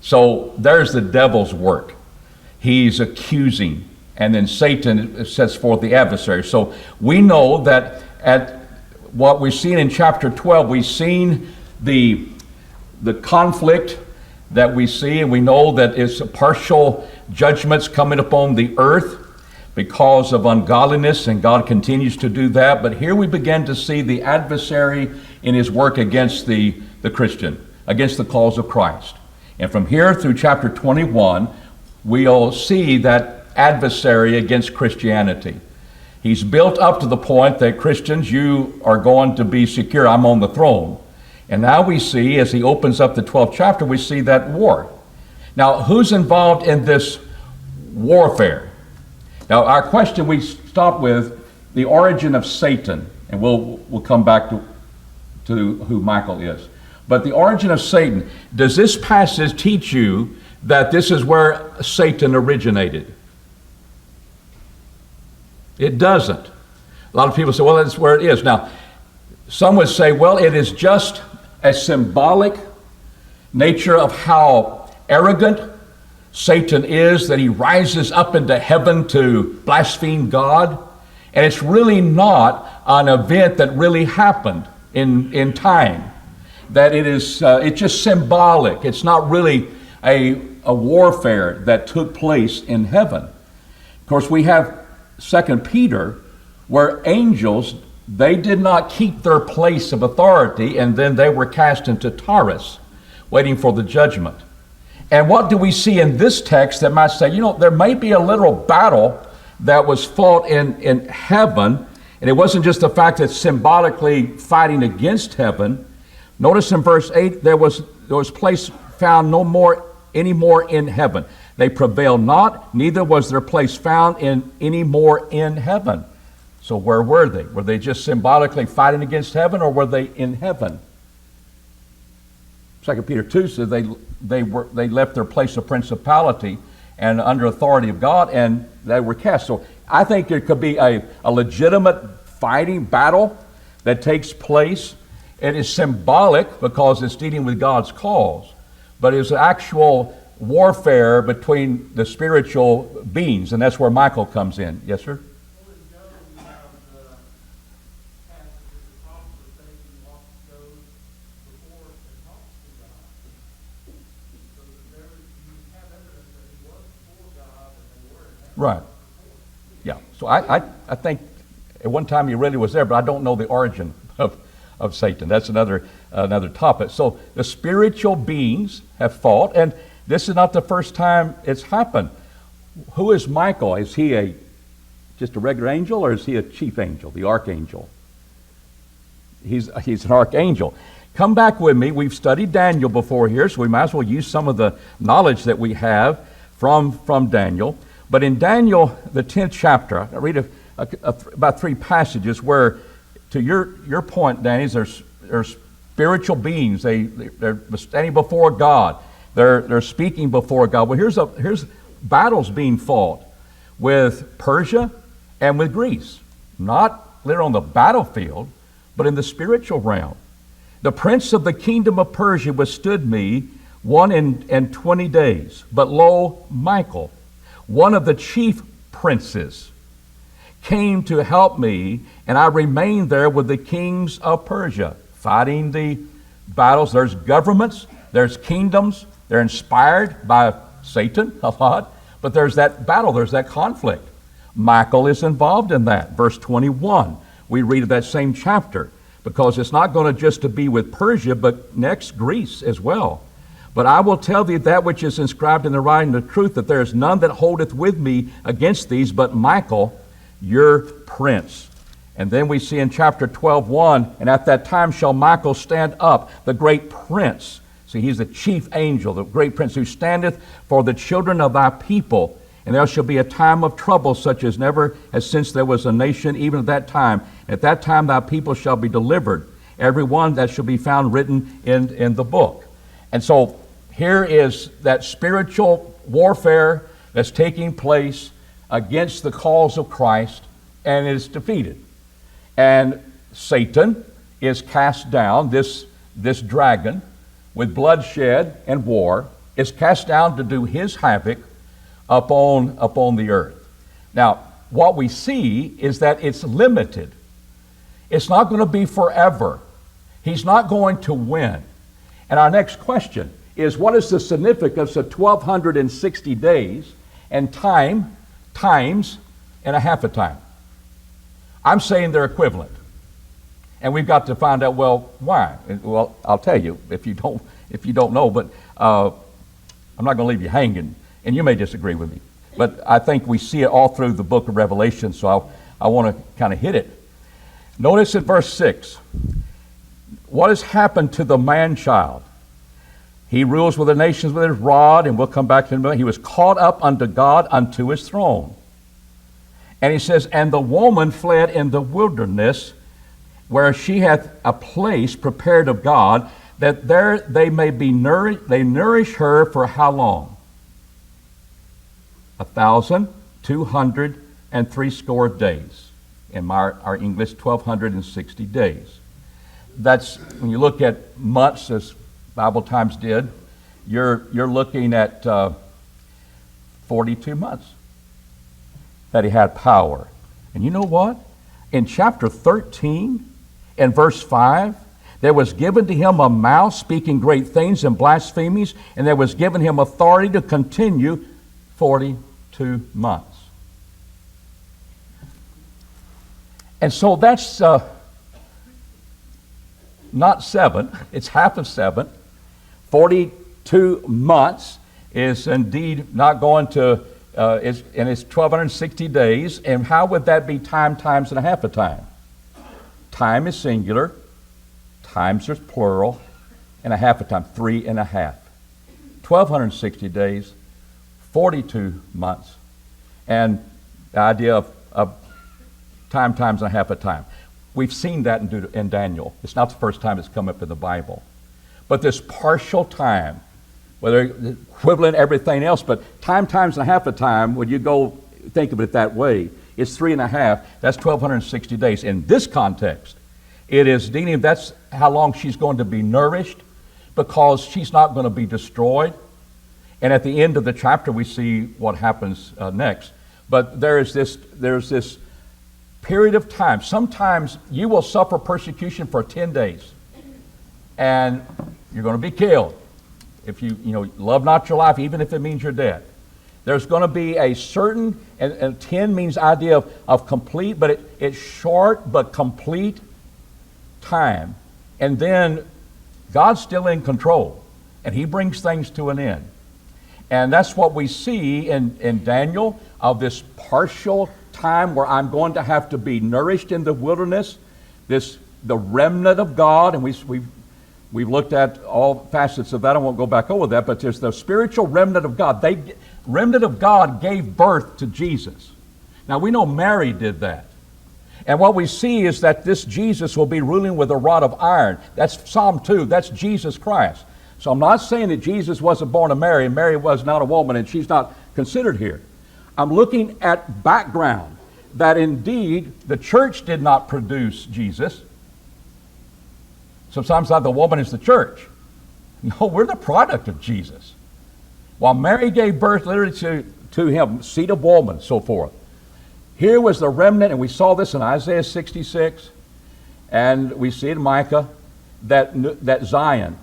So there's the devil's work. He's accusing, and then Satan sets forth the adversary. So we know that at what we've seen in chapter 12, we've seen the conflict that we see, and we know that it's partial judgments coming upon the earth because of ungodliness, and God continues to do that. But here we begin to see the adversary in his work against the Christian, against the cause of Christ. And from here through chapter 21, we'll see that adversary against Christianity. He's built up to the point that Christians, you are going to be secure. I'm on the throne. And now we see, as he opens up the 12th chapter, we see that war. Now, who's involved in this warfare? Now, our question, we start with the origin of Satan, and we'll come back to who Michael is. But the origin of Satan, does this passage teach you that this is where Satan originated? It doesn't. A lot of people say, well, that's where it is. Now, some would say, well, it is just a symbolic nature of how arrogant Satan is, that he rises up into heaven to blaspheme God. And it's really not an event that really happened in time. That it is, it's just symbolic. It's not really a warfare that took place in heaven. Of course, we have 2 Peter, where angels, they did not keep their place of authority, and then they were cast into Taurus, waiting for the judgment. And what do we see in this text that might say, there may be a literal battle that was fought in heaven, and it wasn't just the fact that symbolically fighting against heaven. Notice in verse 8, there was place found no more any more in heaven. They prevailed not, neither was their place found in any more in heaven. So where were they? Were they just symbolically fighting against heaven, or were they in heaven? 2 Peter 2 says they left their place of principality and under authority of God, and they were cast. So I think there could be a legitimate fighting battle that takes place. It is symbolic because it's dealing with God's cause, but it's actual warfare between the spiritual beings, and that's where Michael comes in. Yes, sir? Right. Yeah. So I think at one time he really was there, but I don't know the origin of Satan. That's another topic. So the spiritual beings have fought, and this is not the first time it's happened. Who is Michael? Is he just a regular angel, or is he a chief angel, the archangel? He's an archangel. Come back with me. We've studied Daniel before here, so we might as well use some of the knowledge that we have from Daniel. But in Daniel, the 10th chapter, I read about 3 passages where, to your point, Danny, there's spiritual beings. They're standing before God. They're speaking before God. Well, here's battles being fought with Persia and with Greece. Not literally on the battlefield, but in the spiritual realm. The prince of the kingdom of Persia withstood me 1 days. But lo, Michael, one of the chief princes, came to help me, and I remained there with the kings of Persia, fighting the battles. There's governments, there's kingdoms, they're inspired by Satan a lot, but there's that battle, there's that conflict. Michael is involved in that. Verse 21, we read of that same chapter, because it's not going to just to be with Persia, but next Greece as well. But I will tell thee that which is inscribed in the writing of truth, that there is none that holdeth with me against these, but Michael, your prince. And then we see in chapter 12:1, and at that time shall Michael stand up, the great prince. See, he's the chief angel, the great prince, who standeth for the children of thy people. And there shall be a time of trouble, such as never as since there was a nation, even at that time. At that time thy people shall be delivered, every one that shall be found written in the book. And so here is that spiritual warfare that's taking place against the cause of Christ, and is defeated. And Satan is cast down, this dragon, with bloodshed and war, is cast down to do his havoc upon the earth. Now, what we see is that it's limited. It's not going to be forever. He's not going to win. And our next question is, what is the significance of 1,260 days and times and a half a time? I'm saying they're equivalent. And we've got to find out, well, why? Well, I'll tell you if you don't know, but I'm not going to leave you hanging, and you may disagree with me. But I think we see it all through the book of Revelation, so I want to kind of hit it. Notice in verse 6, what has happened to the man-child? He rules with the nations with his rod, and we'll come back to him. He was caught up unto God, unto his throne. And he says, and the woman fled in the wilderness, where she hath a place prepared of God, that there they may be nourished. They nourish her for how long? 1,260 days. In our English, 1,260 days. That's, when you look at months, as Bible Times did, you're looking at 42 months that he had power. And you know what? In chapter 13, in verse 5, there was given to him a mouth speaking great things and blasphemies, and there was given him authority to continue 42 months. And so that's not 7, it's half of 7. 42 months is indeed not going to, and it's 1,260 days. And how would that be times and a half a time? Time is singular, times is plural, and a half a time, 3 and a half. 1,260 days, 42 months, and the idea of times and a half a time. We've seen that in Daniel. It's not the first time it's come up in the Bible. But this partial time, whether equivalent everything else, but times and a half a time, when you go think of it that way, it's 3 and a half. That's 1,260 days. In this context, it is dealing, that's how long she's going to be nourished, because she's not going to be destroyed. And at the end of the chapter, we see what happens next. But there's this period of time. Sometimes you will suffer persecution for 10 days, and you're going to be killed. If you love not your life, even if it means you're dead. There's going to be a certain, and 10 means idea of complete, but it's short but complete time. And then God's still in control, and he brings things to an end. And that's what we see in Daniel, of this partial time where I'm going to have to be nourished in the wilderness, the remnant of God, and we've looked at all facets of that. I won't go back over that, but there's the spiritual remnant of God. Remnant of God gave birth to Jesus. Now we know Mary did that. And what we see is that this Jesus will be ruling with a rod of iron. That's Psalm 2. That's Jesus Christ. So I'm not saying that Jesus wasn't born of Mary, and Mary was not a woman, and she's not considered here. I'm looking at background, that indeed the church did not produce Jesus. Sometimes the woman is the church. No, we're the product of Jesus. While Mary gave birth literally to him, seed of woman, so forth. Here was the remnant, and we saw this in Isaiah 66, and we see it in Micah, that Zion,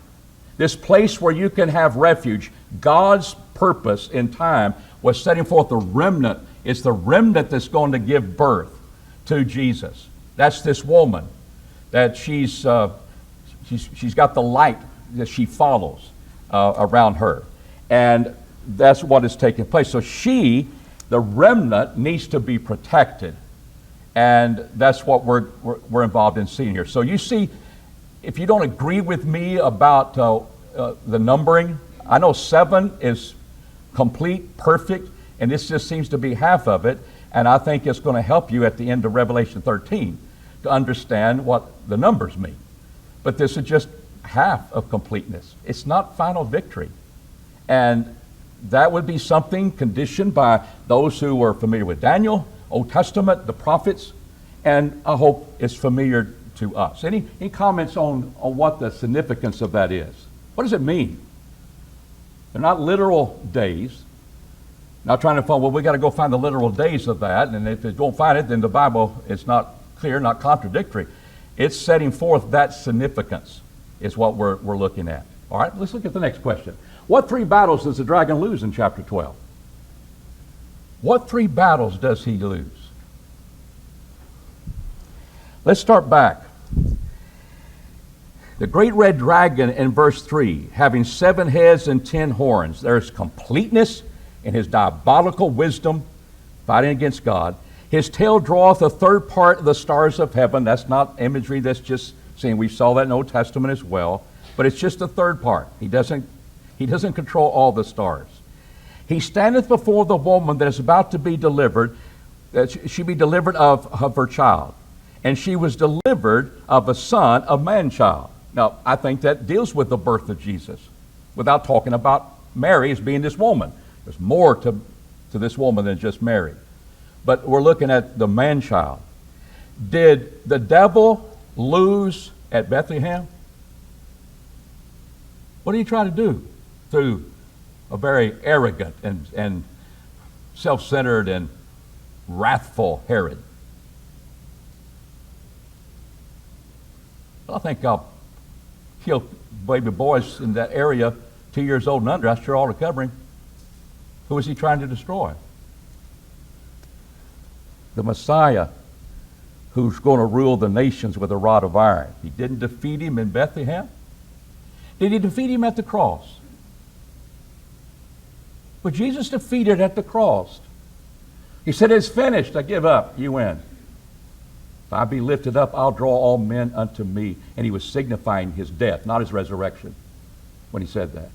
this place where you can have refuge, God's purpose in time was setting forth the remnant. It's the remnant that's going to give birth to Jesus. That's this woman, that she's got the light that she follows around her. And that's what is taking place. So the remnant, needs to be protected. And that's what we're involved in seeing here. So you see, if you don't agree with me about the numbering, I know 7 is complete, perfect, and this just seems to be half of it. And I think it's going to help you at the end of Revelation 13 to understand what the numbers mean. But this is just half of completeness. It's not final victory. And that would be something conditioned by those who are familiar with Daniel, Old Testament, the prophets, and I hope it's familiar to us. Any comments on what the significance of that is? What does it mean? They're not literal days. Not trying to find, well, we got to go find the literal days of that, and if you don't find it, then the Bible is not clear, not contradictory. It's setting forth that significance is what we're looking at. All right, let's look at the next question. What 3 battles does the dragon lose in chapter 12? What 3 battles does he lose? Let's start back. The great red dragon in verse 3, having 7 heads and 10 horns. There's completeness in his diabolical wisdom, fighting against God. His tail draweth a third part of the stars of heaven. That's not imagery, that's just saying, we saw that in the Old Testament as well. But it's just a third part. He doesn't control all the stars. He standeth before the woman that is about to be delivered, that she be delivered of her child. And she was delivered of a son, a man-child. Now, I think that deals with the birth of Jesus, without talking about Mary as being this woman. There's more to this woman than just Mary. But we're looking at the man-child. Did the devil lose at Bethlehem? What did he try to do through a very arrogant and self-centered and wrathful Herod? Well, I think I'll kill baby boys in that area 2 years old and under. I sure ought to cover him. Who is he trying to destroy? The Messiah, who's going to rule the nations with a rod of iron. He didn't defeat him in Bethlehem. Did he defeat him at the cross? But Jesus defeated at the cross. He said, it's finished. I give up. You win. If I be lifted up, I'll draw all men unto me. And he was signifying his death, not his resurrection, when he said that.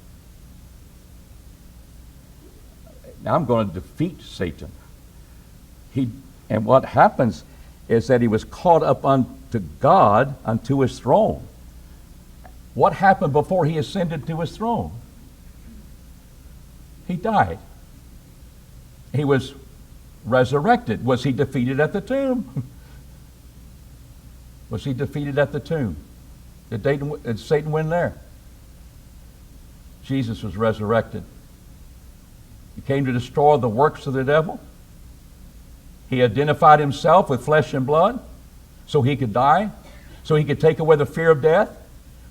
Now I'm going to defeat Satan. And what happens is that he was caught up unto God, unto his throne. What happened before he ascended to his throne? He died. He was resurrected. Was he defeated at the tomb? Was he defeated at the tomb? Did Satan win there? Jesus was resurrected. He came to destroy the works of the devil. He identified himself with flesh and blood so he could die, so he could take away the fear of death.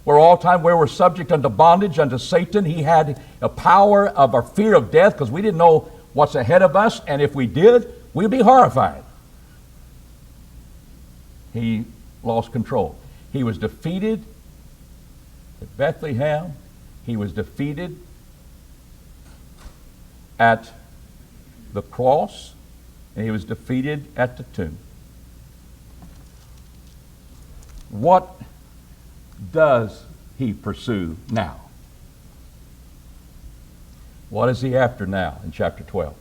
Where all time we were subject unto bondage, unto Satan, he had a power of our fear of death because we didn't know what's ahead of us, and if we did, we'd be horrified. He lost control. He was defeated at Bethlehem. He was defeated at the cross, and he was defeated at the tomb. What does he pursue now? What is he after now in chapter 12?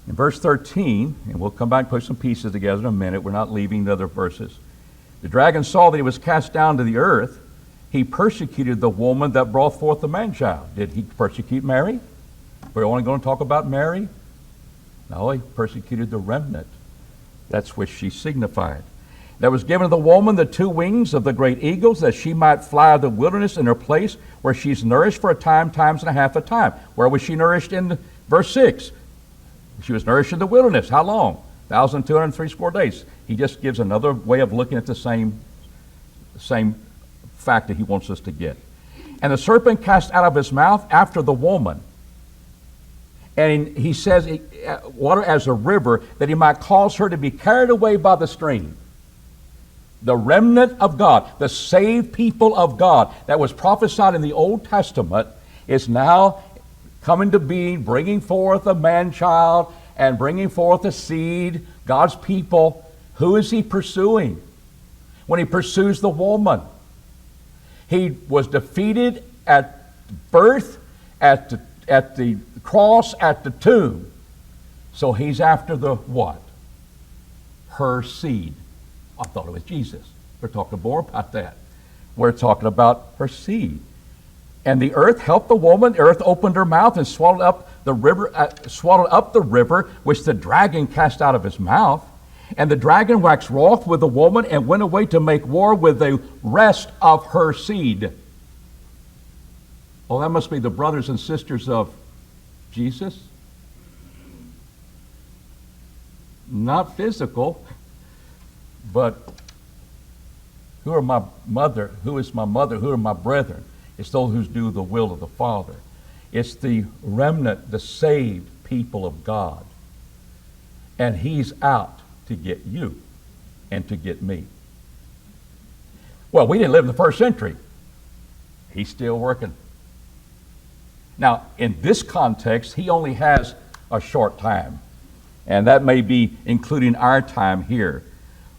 In verse 13, and we'll come back and put some pieces together in a minute. We're not leaving the other verses. The dragon saw that he was cast down to the earth. He persecuted the woman that brought forth the man-child. Did he persecute Mary? We're only going to talk about Mary? No, he persecuted the remnant. That's which she signified. There was given to the woman the 2 wings of the great eagles, that she might fly the wilderness in her place, where she's nourished for a time, times and a half a time. Where was she nourished in verse 6? She was nourished in the wilderness. How long? 1,260 days. He just gives another way of looking at the same fact that he wants us to get. And the serpent cast out of his mouth after the woman. And he says, water as a river, that he might cause her to be carried away by the stream. The remnant of God, the saved people of God that was prophesied in the Old Testament is now coming to being, bringing forth a man-child and bringing forth a seed, God's people. Who is he pursuing? When he pursues the woman, he was defeated at birth, at the cross, at the tomb. So he's after the what? Her seed. I thought it was Jesus. We're talking more about that. We're talking about her seed. And the earth helped the woman. The earth opened her mouth and swallowed up the river which the dragon cast out of his mouth. And the dragon waxed wroth with the woman and went away to make war with the rest of her seed. Oh, that must be the brothers and sisters of Jesus. Not physical, but who are my mother? Who is my mother? Who are my brethren? It's those who do the will of the Father. It's the remnant, the saved people of God. And he's out to get you and to get me. Well, we didn't live in the first century. He's still working. Now, in this context, he only has a short time. And that may be including our time here.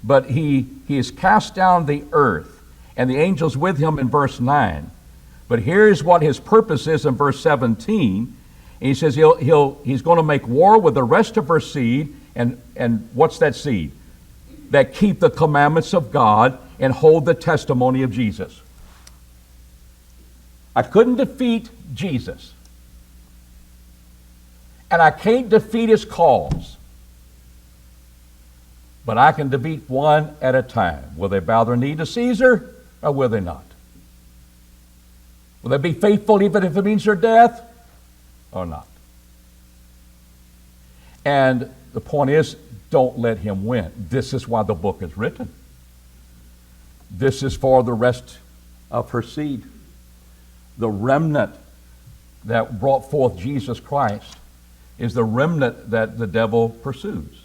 But he is cast down the earth, and the angels with him in verse 9. But here's what his purpose is in verse 17. And he says he's going to make war with the rest of her seed. And what's that seed? That keep the commandments of God and hold the testimony of Jesus. I couldn't defeat Jesus. And I can't defeat his cause. But I can defeat one at a time. Will they bow their knee to Caesar, or will they not? Will they be faithful even if it means their death, or not? And the point is, don't let him win. This is why the book is written. This is for the rest of her seed. The remnant that brought forth Jesus Christ is the remnant that the devil pursues.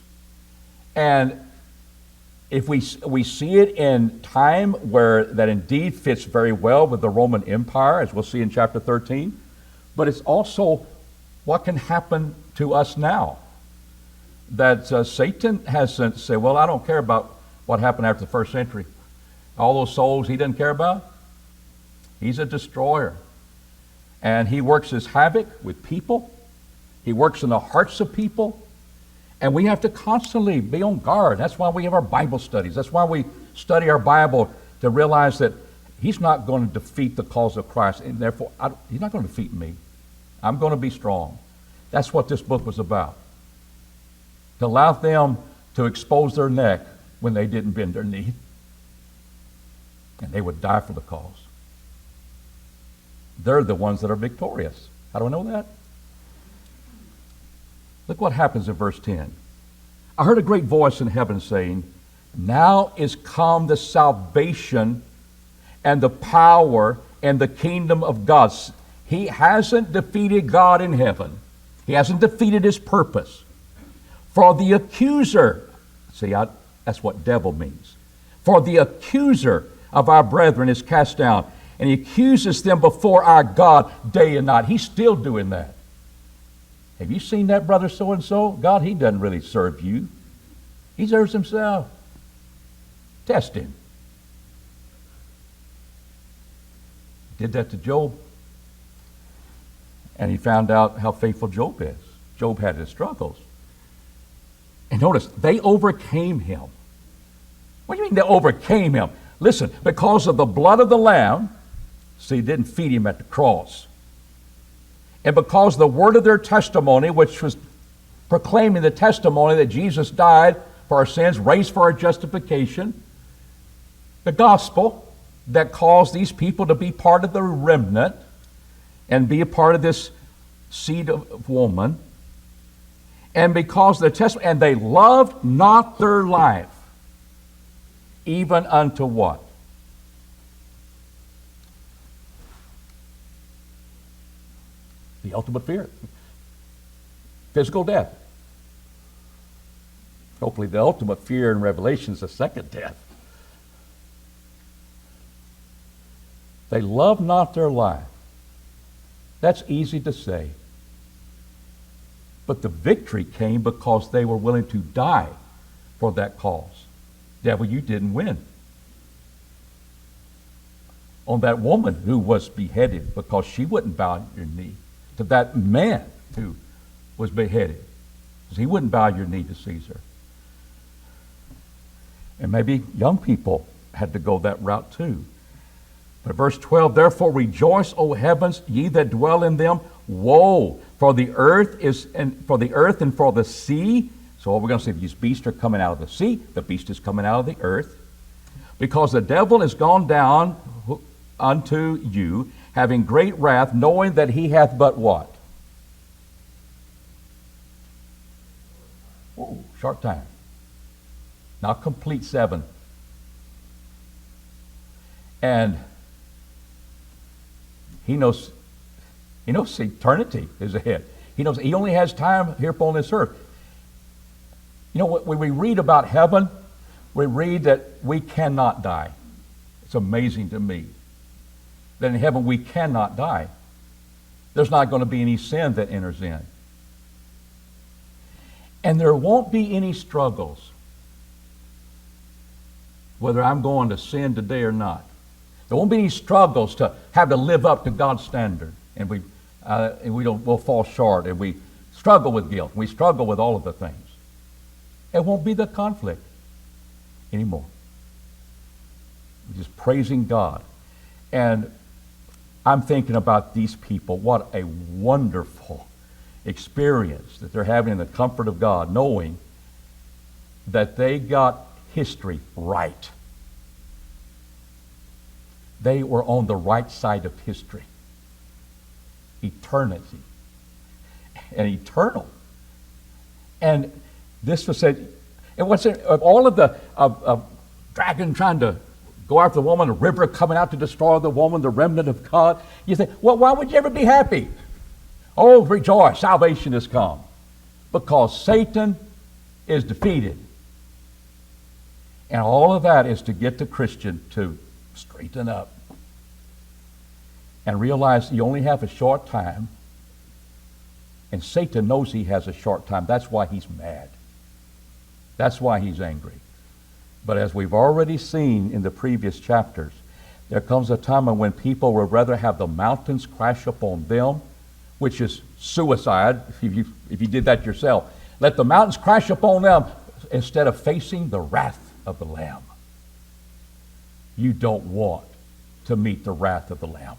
And if we see it in time where that indeed fits very well with the Roman Empire, as we'll see in chapter 13, but it's also what can happen to us now. That Satan hasn't said, well, I don't care about what happened after the first century. All those souls he doesn't care about. He's a destroyer. And he works his havoc with people. He works in the hearts of people. And we have to constantly be on guard. That's why we have our Bible studies. That's why we study our Bible, to realize that he's not going to defeat the cause of Christ. And therefore, he's not going to defeat me. I'm going to be strong. That's what this book was about. To allow them to expose their neck when they didn't bend their knee. And they would die for the cause. They're the ones that are victorious. How do I know that? Look what happens in verse 10. I heard a great voice in heaven saying, now is come the salvation and the power and the kingdom of God. He hasn't defeated God in heaven. He hasn't defeated his purpose. For the accuser, that's what devil means. For the accuser of our brethren is cast down, and he accuses them before our God day and night. He's still doing that. Have you seen that brother so-and-so? God, he doesn't really serve you. He serves himself. Test him. Did that to Job. And he found out how faithful Job is. Job had his struggles. And notice, they overcame him. What do you mean they overcame him? Listen, because of the blood of the Lamb, see, didn't feed him at the cross. And because the word of their testimony, which was proclaiming the testimony that Jesus died for our sins, raised for our justification, the gospel that caused these people to be part of the remnant and be a part of this seed of woman, and because of their testimony, and they loved not their life, even unto what? The ultimate fear. Physical death. Hopefully the ultimate fear in Revelation is the second death. They love not their life. That's easy to say. But the victory came because they were willing to die for that cause. Devil, you didn't win. On that woman who was beheaded because she wouldn't bow your knee. To that man who was beheaded because he wouldn't bow your knee to Caesar. And maybe young people had to go that route too. But verse 12, therefore rejoice, O heavens, ye that dwell in them. Woe, for the earth and for the sea, So what we're going to see, these beasts are coming out of the sea, the beast is coming out of the earth, because the devil is gone down unto you, having great wrath, knowing that he hath but what? Oh, short time. Not complete 7. And he knows eternity is ahead. He knows he only has time here upon this earth. You know, when we read about heaven, we read that we cannot die. It's amazing to me that in heaven we cannot die. There's not going to be any sin that enters in. And there won't be any struggles, whether I'm going to sin today or not. There won't be any struggles to have to live up to God's standard, and we'll fall short, and we struggle with guilt. We struggle with all of the things. It won't be the conflict anymore. We're just praising God. And I'm thinking about these people. What a wonderful experience that they're having in the comfort of God, knowing that they got history right. They were on the right side of history. Eternity. And eternal. And this was said, and what's it, of all of the dragon trying to go after the woman, the river coming out to destroy the woman, the remnant of God, you think, well, why would you ever be happy? Oh, rejoice, salvation has come. Because Satan is defeated. And all of that is to get the Christian to straighten up and realize you only have a short time, and Satan knows he has a short time. That's why he's mad. That's why he's angry. But as we've already seen in the previous chapters, there comes a time when people would rather have the mountains crash upon them, which is suicide if you did that yourself. Let the mountains crash upon them instead of facing the wrath of the Lamb. You don't want to meet the wrath of the Lamb.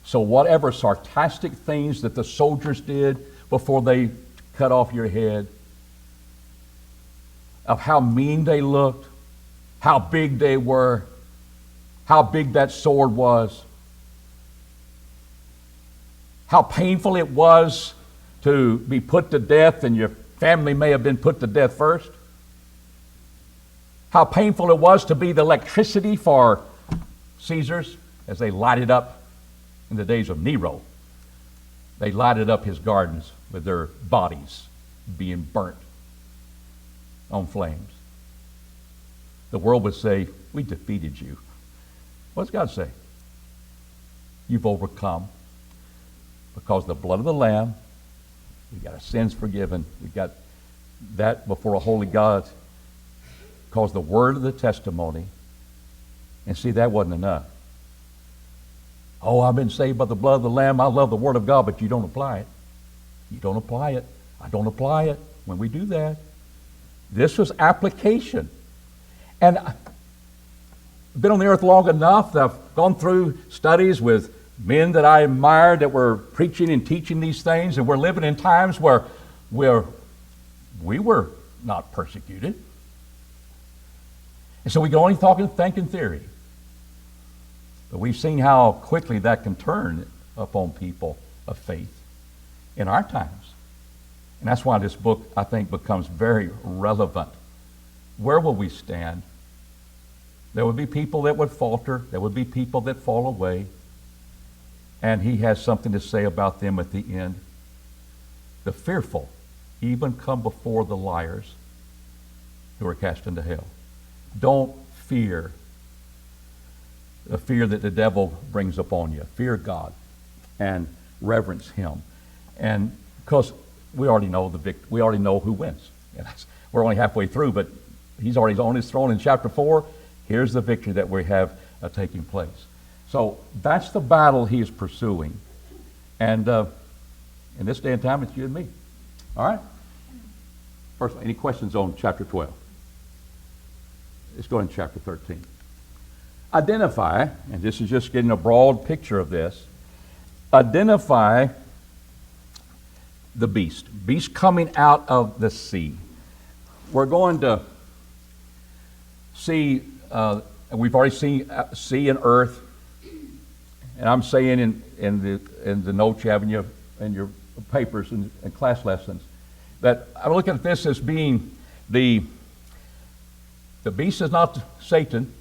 So whatever sarcastic things that the soldiers did before they cut off your head, of how mean they looked, how big they were, how big that sword was, how painful it was to be put to death, and your family may have been put to death first. How painful it was to be the electricity for Caesars as they lighted up in the days of Nero. They lighted up his gardens with their bodies being burnt on flames. The world would say, we defeated you. What's God say? You've overcome. Because the blood of the Lamb, we got our sins forgiven. We got that before a holy God. Because the word of the testimony, and see, that wasn't enough. Oh, I've been saved by the blood of the Lamb. I love the word of God, but you don't apply it. You don't apply it. I don't apply it when we do that. This was application. And I've been on the earth long enough that I've gone through studies with men that I admired that were preaching and teaching these things, and we're living in times where we were not persecuted. And so we can only think in theory. But we've seen how quickly that can turn upon people of faith in our times. And that's why this book, I think, becomes very relevant. Where will we stand? There would be people that would falter. There would be people that fall away. And he has something to say about them at the end. The fearful even come before the liars who are cast into hell. Don't fear the fear that the devil brings upon you. Fear God and reverence him. And because we already know we already know who wins. We're only halfway through, but he's already on his throne in chapter 4. Here's the victory that we have taking place. So that's the battle he is pursuing. And in this day and time, it's you and me. All right? First, any questions on chapter 12? Let's go in chapter 13. Identify, and this is just getting a broad picture of this, identify the beast. Beast coming out of the sea. We're going to see, we've already seen sea and earth, and I'm saying in the notes you have in your papers and class lessons that I'm looking at this as being the beast is not Satan.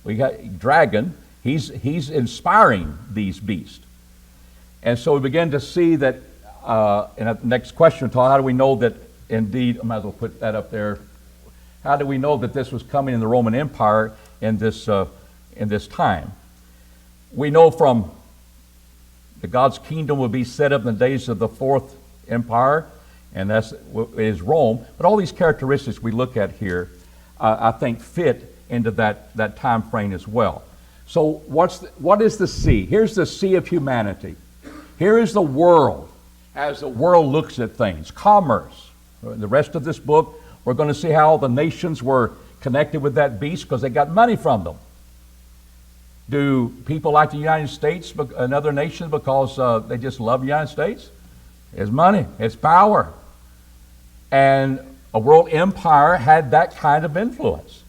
We got dragon. He's inspiring these beasts, and so we begin to see that. In the next question, how do we know that indeed? I might as well put that up there. How do we know that this was coming in the Roman Empire in this time? We know from that God's kingdom will be set up in the days of the fourth empire, and that is Rome. But all these characteristics we look at here, I think, fit into that time frame as well. So what is the sea? Here's the sea of humanity. Here is the world as the world looks at things. Commerce. The rest of this book, we're going to see how the nations were connected with that beast because they got money from them. Do people like the United States and other nations because they just love the United States? It's money. It's power. And a world empire had that kind of influence.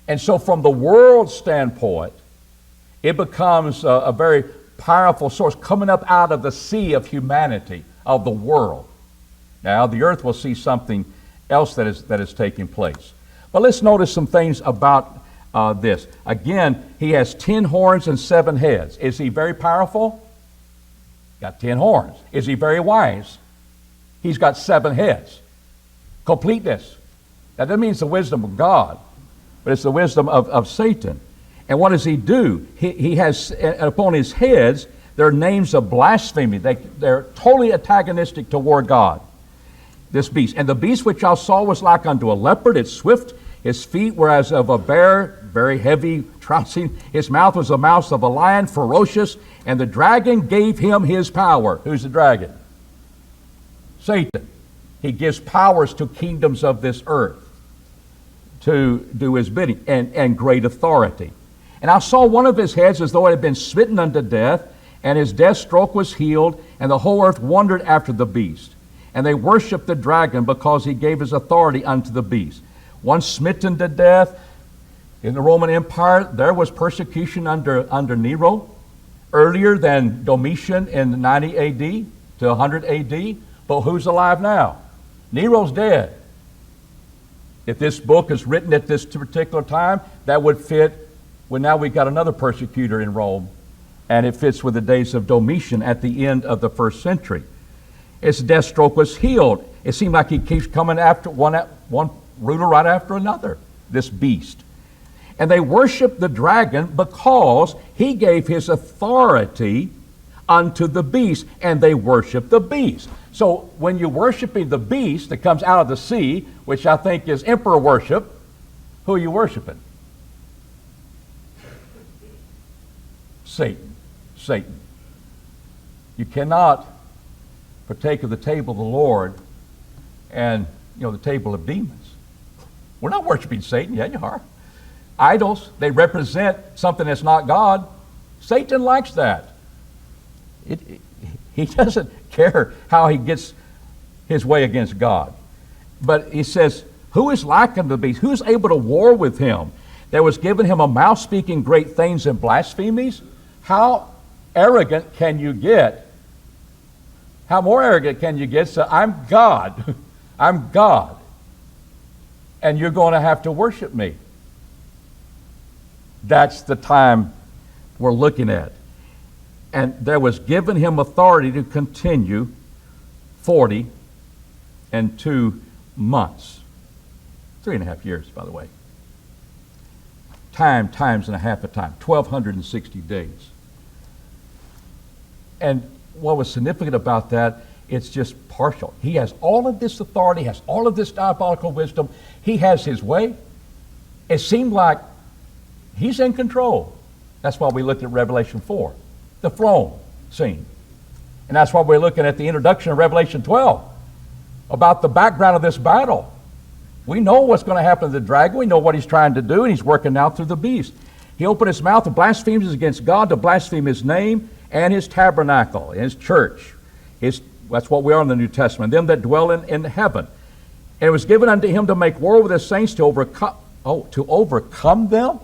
And so from the world standpoint, it becomes a very powerful source coming up out of the sea of humanity, of the world. Now, the earth will see something else that is taking place. But let's notice some things about this. Again, he has 10 horns and 7 heads. Is he very powerful? Got 10 horns. Is he very wise? He's got 7 heads. Completeness. That doesn't mean it's the wisdom of God, but it's the wisdom of Satan. And what does he do? He has upon his heads, they're names of blasphemy. They're totally antagonistic toward God, this beast. And the beast which I saw was like unto a leopard. It's swift. His feet were as of a bear, very heavy, trouncing. His mouth was the mouth of a lion, ferocious. And the dragon gave him his power. Who's the dragon? Satan. He gives powers to kingdoms of this earth to do his bidding, and great authority. And I saw one of his heads as though it had been smitten unto death, and his death stroke was healed, and the whole earth wondered after the beast. And they worshiped the dragon because he gave his authority unto the beast. One smitten to death. In the Roman Empire, there was persecution under Nero, earlier than Domitian in 90 AD to 100 AD. But who's alive now? Nero's dead. If this book is written at this particular time, that would fit. Well, now we've got another persecutor in Rome, and it fits with the days of Domitian at the end of the first century. His death stroke was healed. It seemed like he keeps coming after one ruler right after another, this beast. And they worshiped the dragon because he gave his authority unto the beast, and they worshiped the beast. So when you're worshiping the beast that comes out of the sea, which I think is emperor worship, who are you worshiping? Satan. You cannot partake of the table of the Lord and the table of demons. We're not worshiping Satan. Yeah, you are. Idols, they represent something that's not God. Satan likes that. He doesn't care how he gets his way against God. But he says, who is like unto the beast? Who is able to war with him? There was given him a mouth speaking great things and blasphemies. How arrogant can you get? How more arrogant can you get? So I'm God. I'm God. And you're going to have to worship me. That's the time we're looking at. And there was given him authority to continue 42 months. 3.5 years, by the way. Times and a half a time. 1,260 days. And what was significant about that, it's just partial. He has all of this authority, has all of this diabolical wisdom. He has his way. It seemed like he's in control. That's why we looked at Revelation 4, the throne scene. And that's why we're looking at the introduction of Revelation 12, about the background of this battle. We know what's going to happen to the dragon. We know what he's trying to do, and he's working out through the beast. He opened his mouth and blasphemed against God, to blaspheme his name and his tabernacle, his church, his That's what we are in the New Testament. Them that dwell in heaven. And it was given unto him to make war with the saints to overcome them.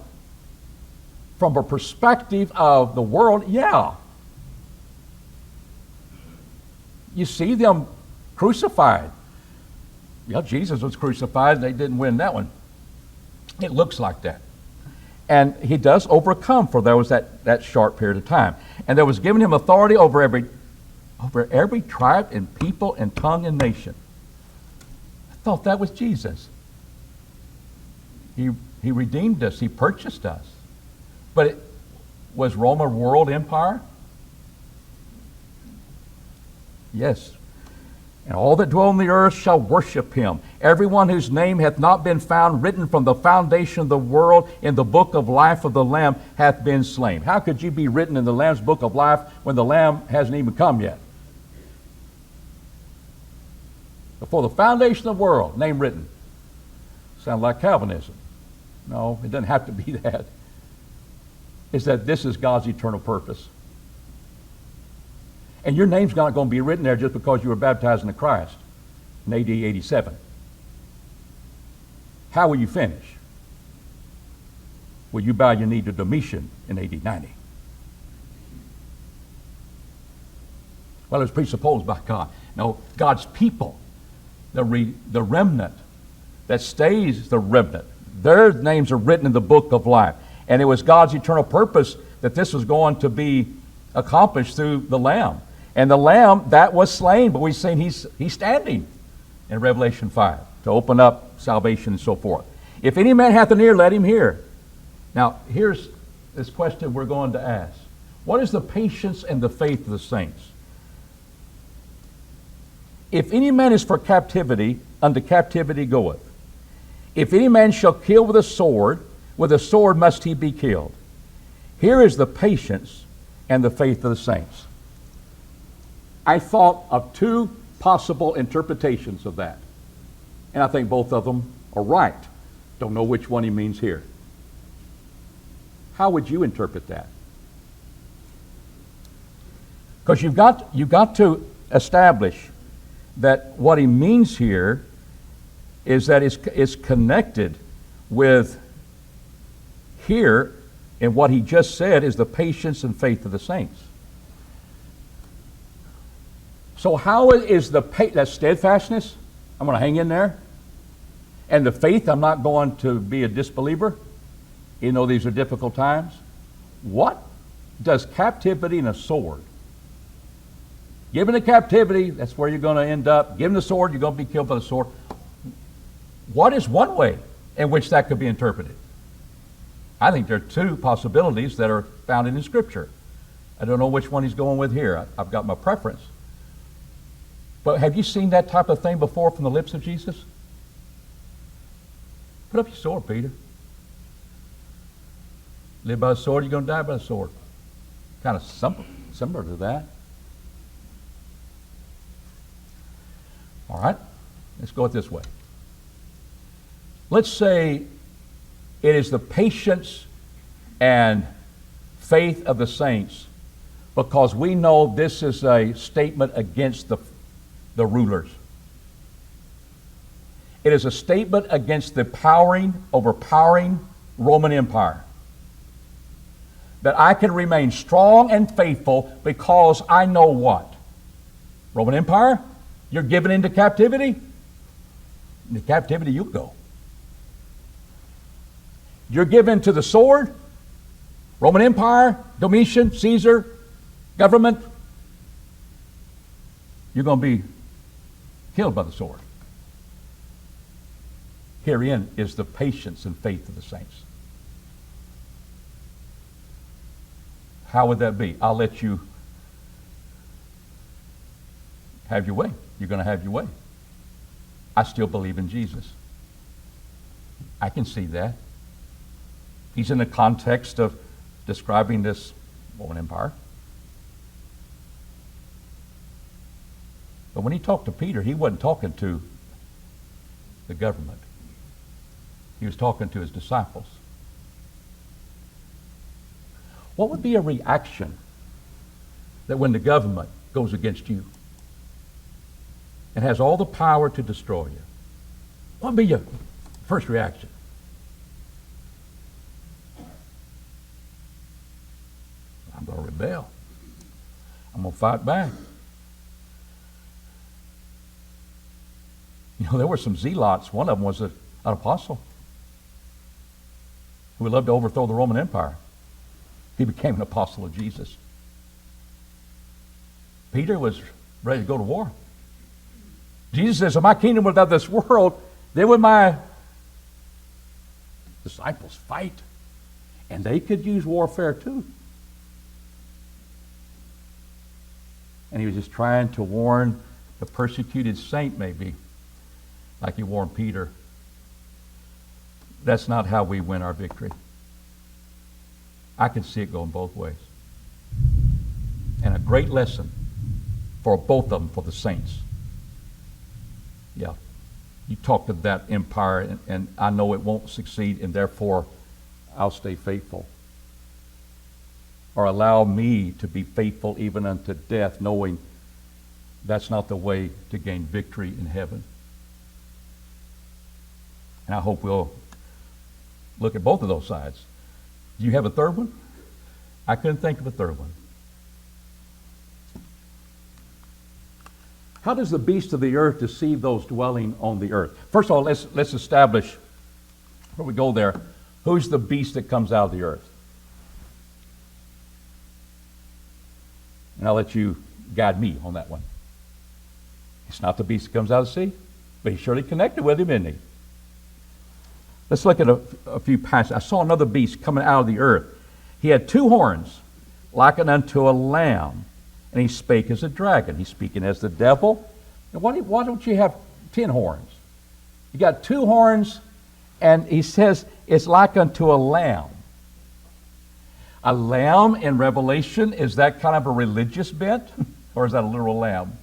From a perspective of the world, yeah. You see them crucified. Yeah, Jesus was crucified. They didn't win that one. It looks like that. And he does overcome for there was that short period of time. And there was given him authority over every tribe and people and tongue and nation. I thought that was Jesus. He redeemed us. He purchased us. But it was Roman world empire? Yes. And all that dwell on the earth shall worship him. Everyone whose name hath not been found written from the foundation of the world in the book of life of the Lamb hath been slain. How could you be written in the Lamb's book of life when the Lamb hasn't even come yet? Before the foundation of the world, name written. Sound like Calvinism. No, it doesn't have to be that. Is that this is God's eternal purpose. And your name's not going to be written there just because you were baptized into Christ in AD 87. How will you finish? Will you bow your knee to Domitian in AD 90? Well, it was presupposed by God. No, God's people, the remnant that stays the remnant, their names are written in the book of life. And it was God's eternal purpose that this was going to be accomplished through the Lamb. And the Lamb, that was slain, but we've seen he's standing in Revelation 5 to open up salvation and so forth. If any man hath an ear, let him hear. Now, here's this question we're going to ask. What is the patience and the faith of the saints? If any man is for captivity, unto captivity goeth. If any man shall kill with a sword must he be killed. Here is the patience and the faith of the saints. I thought of two possible interpretations of that. And I think both of them are right. Don't know which one he means here. How would you interpret that? Because you've got to establish that what he means here is that it's connected with here, and what he just said is the patience and faith of the saints. So how is that steadfastness? I'm going to hang in there. And the faith, I'm not going to be a disbeliever, even though these are difficult times. What does captivity and a sword? Given a captivity, that's where you're going to end up. Given the sword, you're going to be killed by the sword. What is one way in which that could be interpreted? I think there are two possibilities that are found in Scripture. I don't know which one he's going with here. I've got my preference. But have you seen that type of thing before from the lips of Jesus? Put up your sword, Peter. Live by the sword, you're going to die by the sword. Kind of similar to that. All right, let's go it this way. Let's say it is the patience and faith of the saints because we know this is a statement against the rulers. It is a statement against the overpowering Roman Empire. That I can remain strong and faithful because I know what? Roman Empire, you're given into captivity. Into captivity you'll go. You're given to the sword, Roman Empire, Domitian, Caesar, government. You're going to be killed by the sword. Herein is the patience and faith of the saints. How would that be? I'll let you have your way. You're going to have your way. I still believe in Jesus. I can see that. He's in the context of describing this Roman Empire. But when he talked to Peter, he wasn't talking to the government. He was talking to his disciples. What would be a reaction that when the government goes against you? and has all the power to destroy you, what would be your first reaction? I'm going to rebel. I'm going to fight back. You know, there were some zealots. One of them was an apostle who would love to overthrow the Roman Empire. He became an apostle of Jesus. Peter was ready to go to war. Jesus says, if my kingdom was of this world, then would my disciples fight. And they could use warfare too. And he was just trying to warn the persecuted saint, maybe, like he warned Peter. That's not how we win our victory. I can see it going both ways. And a great lesson for both of them, for the saints. Yeah. You talk to that empire, and I know it won't succeed, and therefore I'll stay faithful. Or allow me to be faithful even unto death, knowing that's not the way to gain victory in heaven. And I hope we'll look at both of those sides. Do you have a third one? I couldn't think of a third one. How does the beast of the earth deceive those dwelling on the earth? First of all, let's establish, before we go there, who's the beast that comes out of the earth? And I'll let you guide me on that one. It's not the beast that comes out of the sea, but he's surely connected with him, isn't he? Let's look at a few passages. I saw another beast coming out of the earth. He had 2 horns, likened unto a lamb, and he spake as a dragon. He's speaking as the devil. And why don't you have 10 horns? You got 2 horns, and he says it's like unto a lamb. A lamb in Revelation, is that kind of a religious bent? Or is that a literal lamb?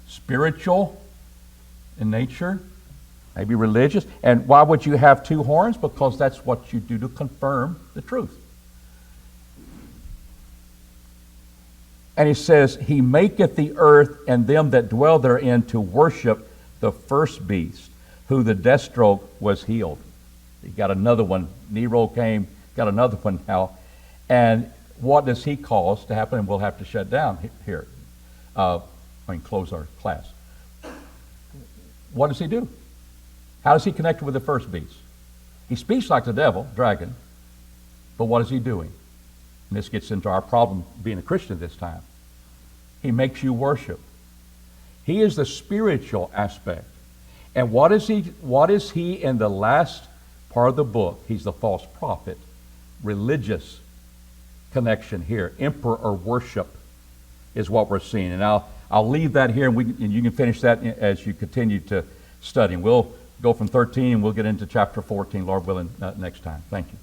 Spiritual in nature, maybe religious. And why would you have 2 horns? Because that's what you do to confirm the truth. And he says, he maketh the earth and them that dwell therein to worship the first beast, who the death stroke was healed. He got another one. Nero came, got another one now. And what does he cause to happen? And we'll have to shut down here. Close our class. What does he do? How does he connect with the first beast? He speaks like the devil, dragon, but what is he doing? And this gets into our problem being a Christian this time. He makes you worship. He is the spiritual aspect. And what is he in the last part of the book? He's the false prophet. Religious connection here. Emperor worship is what we're seeing. And I'll leave that here, and you can finish that as you continue to study. And we'll go from 13 and we'll get into chapter 14, Lord willing, next time. Thank you.